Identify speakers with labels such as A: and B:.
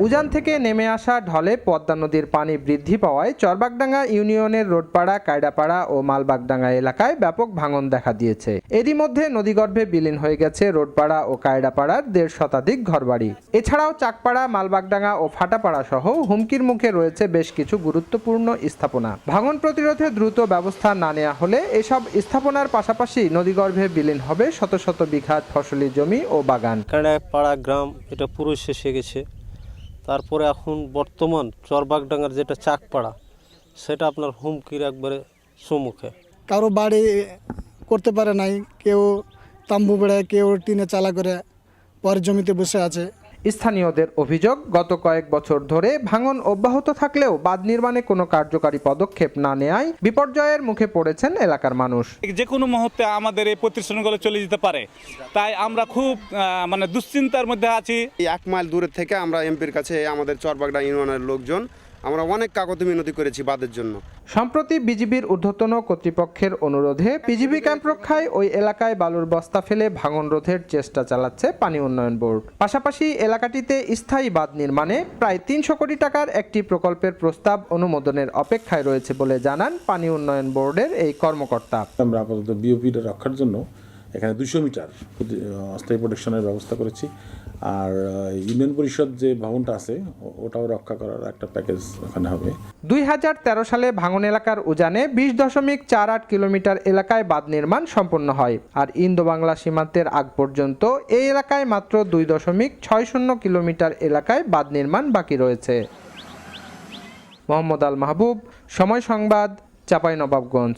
A: উজান থেকে নেমে আসা ঢলে পদ্মা নদীর পানি বৃদ্ধি পাওয়ায় চরবাগডাঙ্গা ইউনিয়নের রোডপাড়া, কায়ড়াপাড়া ও মালবাগডাঙ্গা এলাকায় ব্যাপক ভাঙন দেখা দিয়েছে। এরই মধ্যে নদীগর্ভে বিলীন হয়ে গেছে রোডপাড়া ও কায়ড়াপাড়ার 1.5 শতাধিক ঘরবাড়ি। এছাড়াও চাকপাড়া, মালবাগডাঙ্গা ও ফাটাপাড়া সহ হুমকির মুখে রয়েছে বেশ কিছু গুরুত্বপূর্ণ স্থাপনা। ভাঙন প্রতিরোধে দ্রুত ব্যবস্থা না নেওয়া হলে এসব স্থাপনার পাশাপাশি নদীগর্ভে বিলীন হবে শত শত বিঘা ফসলি জমি ও বাগান।
B: কায়ড়াপাড়া গ্রাম এটা পুরো শেষে গেছে। তারপরে এখন বর্তমান চরবাগডাঙ্গার যেটা চাকপাড়া, সেটা আপনার হুমকির একবারে সম্মুখে।
C: কারো বাড়ি করতে পারে নাই, কেউ তাম্বু বেড়ায়, কেউ টিনে চালা করে পরের জমিতে বসে আছে।
A: স্থানীয়দের অভিযোগ, গত কয়েক বছর ধরে ভাঙন অব্যাহত থাকলেও বাঁধ নির্মাণে কোনো কার্যকারী পদক্ষেপ না নেয়ায় বিপর্যয়ের মুখে পড়েছেন এলাকার মানুষ।
D: যে কোনো মুহূর্তে আমাদের এই প্রতিষ্ঠানগুলো চলে যেতে পারে, তাই আমরা খুব দুশ্চিন্তার মধ্যে আছি।
E: 1 মাইল দূরের থেকে আমরা এমপির কাছে আমাদের চরবাগডাঙ্গা ইউনিয়নের লোকজন আমরা অনেক কাকতি মিনতি করেছি বাঁধের জন্য।
A: সম্প্রতি বিজিবির ঊর্ধ্বতন কর্তৃপক্ষের অনুরোধে পিজিবি ক্যাম্প রক্ষায় ওই এলাকায় বালুর বস্তা ফেলে ভাঙন রোধের চেষ্টা চালাচ্ছে পানি উন্নয়ন বোর্ড। পাশাপাশি এলাকাটিতে স্থায়ী বাঁধ নির্মাণে প্রায় 300 কোটি টাকার একটি প্রকল্পের প্রস্তাব অনুমোদনের অপেক্ষায় রয়েছে বলে জানান পানি উন্নয়ন বোর্ডের এই কর্মকর্তা।
F: আমরা আপাতত বিওপিটা রক্ষার জন্য এখানে 200 মিটার অস্থায়ী প্রোটেকশনের ব্যবস্থা করেছি। আর ইউনিয়ন পরিষদ যে ভবনটা আছে ওটাও রক্ষা করার একটা প্যাকেজ ওখানে হবে।
A: 2013 সালে ভাঙন এলাকার উজানে 20.48 কিলোমিটার এলাকায় বাঁধ নির্মাণ সম্পন্ন হয়। আর ইন্দো বাংলা সীমান্তের আগ পর্যন্ত এই এলাকায় মাত্র 2.60 কিলোমিটার এলাকায় বাঁধ নির্মাণ বাকি রয়েছে। মোহাম্মদ আল মাহবুব, সময় সংবাদ, চাঁপাইনবাবগঞ্জ।